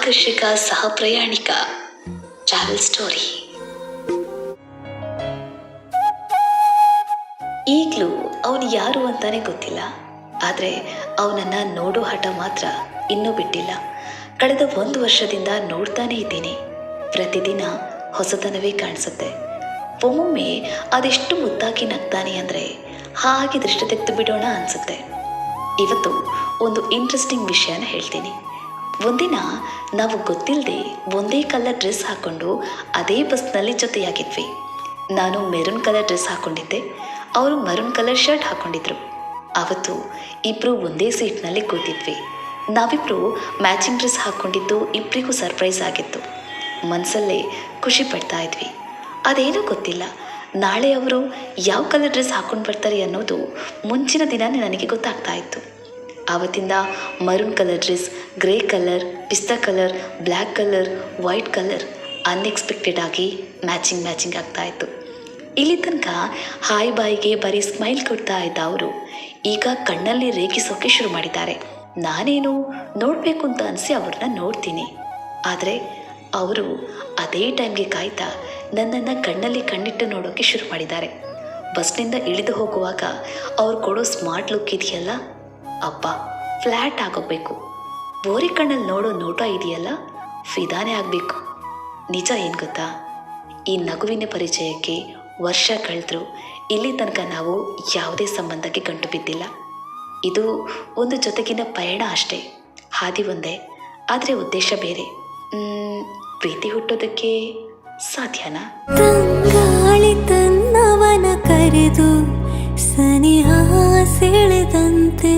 ಆಕರ್ಷಕ ಸಹ ಪ್ರಯಾಣಿಕ ಟ್ರಾವೆಲ್ ಸ್ಟೋರಿ. ಈಗಲೂ ಅವನು ಯಾರು ಅಂತಾನೆ ಗೊತ್ತಿಲ್ಲ. ಆದರೆ ಅವನನ್ನು ನೋಡೋ ಹಠ ಮಾತ್ರ ಇನ್ನೂ ಬಿಟ್ಟಿಲ್ಲ. ಕಳೆದ 1 ವರ್ಷದಿಂದ ನೋಡ್ತಾನೇ ಇದ್ದೀನಿ. ಪ್ರತಿದಿನ ಹೊಸತನವೇ ಕಾಣಿಸುತ್ತೆ. ಒಮ್ಮೊಮ್ಮೆ ಅದೆಷ್ಟು ಮುದ್ದಾಗಿ ನಗ್ತಾನೆ ಅಂದರೆ ಹಾಗೆ ದೃಷ್ಟಿ ತೆಗೆದು ಬಿಡೋಣ ಅನಿಸುತ್ತೆ. ಇವತ್ತು ಒಂದು ಇಂಟ್ರೆಸ್ಟಿಂಗ್ ವಿಷಯನ ಹೇಳ್ತೀನಿ. ಒಂದಿನ ನಾವು ಗೊತ್ತಿಲ್ಲದೆ ಒಂದೇ ಕಲರ್ ಡ್ರೆಸ್ ಹಾಕ್ಕೊಂಡು ಅದೇ ಬಸ್ನಲ್ಲಿ ಜೊತೆಯಾಗಿದ್ವಿ. ನಾನು ಮೆರೂನ್ ಕಲರ್ ಡ್ರೆಸ್ ಹಾಕ್ಕೊಂಡಿದ್ದೆ, ಅವರು ಮರೂನ್ ಕಲರ್ ಶರ್ಟ್ ಹಾಕ್ಕೊಂಡಿದ್ರು. ಅವತ್ತು ಇಬ್ಬರು ಒಂದೇ ಸೀಟ್ನಲ್ಲಿ ಕೂತಿದ್ವಿ. ನಾವಿಬ್ಬರು ಮ್ಯಾಚಿಂಗ್ ಡ್ರೆಸ್ ಹಾಕ್ಕೊಂಡಿದ್ದು ಇಬ್ಬರಿಗೂ ಸರ್ಪ್ರೈಸ್ ಆಗಿತ್ತು. ಮನಸ್ಸಲ್ಲೇ ಖುಷಿ ಪಡ್ತಾ ಇದ್ವಿ. ಅದೇನೂ ಗೊತ್ತಿಲ್ಲ, ನಾಳೆ ಅವರು ಯಾವ ಕಲರ್ ಡ್ರೆಸ್ ಹಾಕ್ಕೊಂಡು ಬರ್ತಾರೆ ಅನ್ನೋದು ಮುಂಚಿನ ದಿನವೇ ನನಗೆ ಗೊತ್ತಾಗ್ತಾ ಇತ್ತು. ಆವತ್ತಿಂದ maroon colour dress, grey colour, ಪಿಸ್ತಾ colour, black colour, white colour unexpected ಆಗಿ ಮ್ಯಾಚಿಂಗ್ ಆಗ್ತಾಯಿತ್ತು. ಇಲ್ಲಿ ತನಕ ಹಾಯ್ ಬಾಯಿಗೆ ಬರೀ ಸ್ಮೈಲ್ ಕೊಡ್ತಾ ಇದ್ದ ಅವರು ಈಗ ಕಣ್ಣಲ್ಲಿ ರೇಗಿಸೋಕೆ ಶುರು ಮಾಡಿದ್ದಾರೆ. ನಾನೇನು ನೋಡಬೇಕು ಅಂತ ಅನಿಸಿ ಅವ್ರನ್ನ ನೋಡ್ತೀನಿ. ಆದರೆ ಅವರು ಅದೇ ಟೈಮ್ಗೆ ಕಾಯ್ತಾ ನನ್ನನ್ನು ಕಣ್ಣಲ್ಲಿ ಕಣ್ಣಿಟ್ಟು ನೋಡೋಕ್ಕೆ ಶುರು ಮಾಡಿದ್ದಾರೆ. ಬಸ್ನಿಂದ ಇಳಿದು ಹೋಗುವಾಗ ಅವ್ರು ಕೊಡೋ ಸ್ಮಾರ್ಟ್ ಲುಕ್ ಇದೆಯಲ್ಲ, ಅಪ್ಪ ಫ್ಲ್ಯಾಟ್ ಆಗೋಗ್ಬೇಕು. ಬೋರಿ ಕಣ್ಣಲ್ಲಿ ನೋಡೋ ನೋಟ ಇದೆಯಲ್ಲ, ಫಿದಾನೆ ಆಗಬೇಕು. ನಿಜ ಏನು ಗೊತ್ತಾ, ಈ ನಗುವಿನ ಪರಿಚಯಕ್ಕೆ ವರ್ಷ ಕಳೆದ್ರು ಇಲ್ಲಿ ತನಕ ನಾವು ಯಾವುದೇ ಸಂಬಂಧಕ್ಕೆ ಗಂಟು ಬಿದ್ದಿಲ್ಲ. ಇದು ಒಂದು ಜೊತೆಗಿನ ಪಯಣ ಅಷ್ಟೇ. ಹಾದಿ ಒಂದೇ, ಆದರೆ ಉದ್ದೇಶ ಬೇರೆ. ಪ್ರೀತಿ ಹುಟ್ಟೋದಕ್ಕೆ ಸಾಧ್ಯನಾ? ತಂಗಾಳಿ ತನ್ನವನ ಕರೆದು ಸನಿಹ ಸೆಳೆದಂತೆ